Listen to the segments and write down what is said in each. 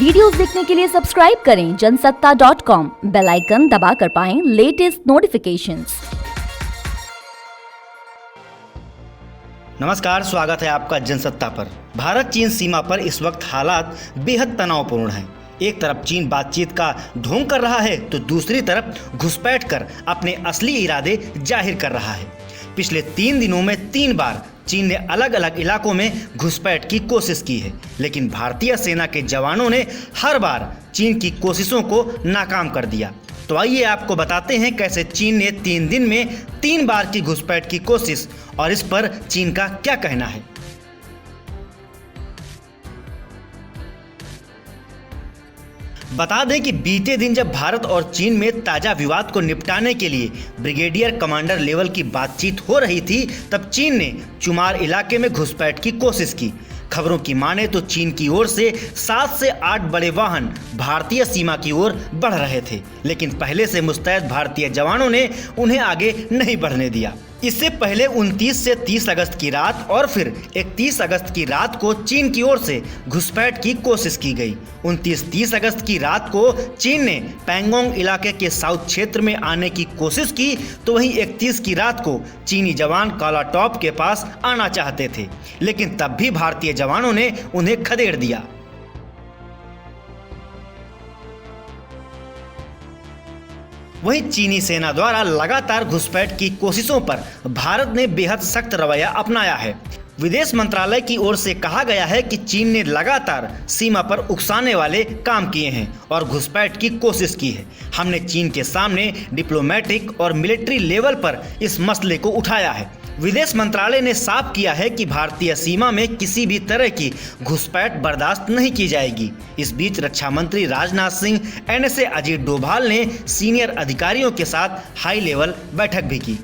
Videos देखने के लिए सब्सक्राइब करें जनसत्ता.com, बेल आइकन दबाकर पाएं लेटेस्ट नोटिफिकेशंस। नमस्कार, स्वागत है आपका जनसत्ता पर। भारत चीन सीमा पर इस वक्त हालात बेहद तनावपूर्ण हैं। एक तरफ चीन बातचीत का ढोंग कर रहा है तो दूसरी तरफ घुसपैठ कर अपने असली इरादे जाहिर कर रहा है। पिछले 3 दिनों में 3 बार चीन ने अलग अलग इलाकों में घुसपैठ की कोशिश की है, लेकिन भारतीय सेना के जवानों ने हर बार चीन की कोशिशों को नाकाम कर दिया। तो आइए आपको बताते हैं कैसे चीन ने 3 दिन में 3 बार की घुसपैठ की कोशिश और इस पर चीन का क्या कहना है। बता दें कि बीते दिन जब भारत और चीन में ताजा विवाद को निपटाने के लिए ब्रिगेडियर कमांडर लेवल की बातचीत हो रही थी, तब चीन ने चुमार इलाके में घुसपैठ की कोशिश की। खबरों की माने तो चीन की ओर से 7 से 8 बड़े वाहन भारतीय सीमा की ओर बढ़ रहे थे, लेकिन पहले से मुस्तैद भारतीय जवानों ने उन्हें आगे नहीं बढ़ने दिया। इससे पहले 29 से 30 अगस्त की रात और फिर 31 अगस्त की रात को चीन की ओर से घुसपैठ की कोशिश की गई। 29-30 अगस्त की रात को चीन ने पैंगोंग इलाके के साउथ क्षेत्र में आने की कोशिश की, तो वहीं 31 की रात को चीनी जवान काला टॉप के पास आना चाहते थे, लेकिन तब भी भारतीय जवानों ने उन्हें खदेड़ दिया। वहीं चीनी सेना द्वारा लगातार घुसपैठ की कोशिशों पर भारत ने बेहद सख्त रवैया अपनाया है। विदेश मंत्रालय की ओर से कहा गया है कि चीन ने लगातार सीमा पर उकसाने वाले काम किए हैं और घुसपैठ की कोशिश की है। हमने चीन के सामने डिप्लोमेटिक और मिलिट्री लेवल पर इस मसले को उठाया है। विदेश मंत्रालय ने साफ किया है कि भारतीय सीमा में किसी भी तरह की घुसपैठ बर्दाश्त नहीं की जाएगी। इस बीच रक्षा मंत्री राजनाथ सिंह, NSA अजीत डोभाल ने सीनियर अधिकारियों के साथ हाई लेवल बैठक भी की।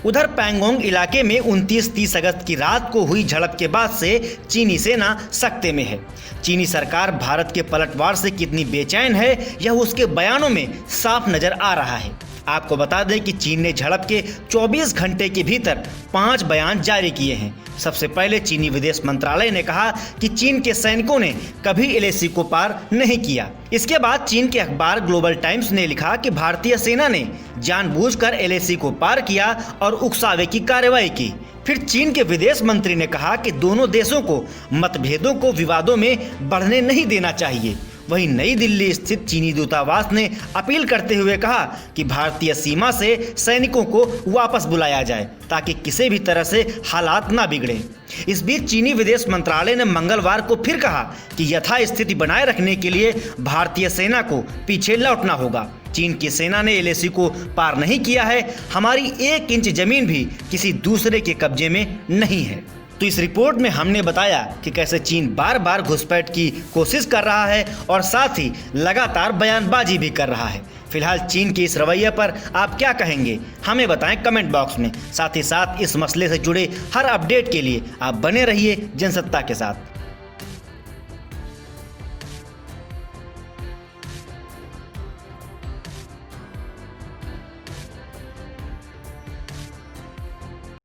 उधर पैंगोंग इलाके में 29-30 अगस्त की रात को हुई झड़प के बाद से चीनी सेना सख्ते में है। चीनी सरकार भारत के पलटवार से कितनी बेचैन है, यह उसके बयानों में साफ नजर आ रहा है। आपको बता दें कि चीन ने झड़प के 24 घंटे के भीतर 5 बयान जारी किए हैं। सबसे पहले चीनी विदेश मंत्रालय ने कहा कि चीन के सैनिकों ने कभी LAC को पार नहीं किया। इसके बाद चीन के अखबार ग्लोबल टाइम्स ने लिखा कि भारतीय सेना ने जानबूझकर LAC को पार किया और उकसावे की कार्रवाई की। फिर चीन के विदेश मंत्री ने कहा कि दोनों देशों को मतभेदों को विवादों में बढ़ने नहीं देना चाहिए। वहीं नई दिल्ली स्थित चीनी दूतावास ने अपील करते हुए कहा कि भारतीय सीमा से सैनिकों को वापस बुलाया जाए ताकि किसी भी तरह से हालात ना बिगड़े। इस बीच चीनी विदेश मंत्रालय ने मंगलवार को फिर कहा कि यथास्थिति बनाए रखने के लिए भारतीय सेना को पीछे लौटना होगा। चीन की सेना ने LAC को पार नहीं किया है। हमारी 1 इंच जमीन भी किसी दूसरे के कब्जे में नहीं है। तो इस रिपोर्ट में हमने बताया कि कैसे चीन बार बार घुसपैठ की कोशिश कर रहा है और साथ ही लगातार बयानबाजी भी कर रहा है। फिलहाल चीन के इस रवैये पर आप क्या कहेंगे, हमें बताएं कमेंट बॉक्स में। साथ ही साथ इस मसले से जुड़े हर अपडेट के लिए आप बने रहिए जनसत्ता के साथ।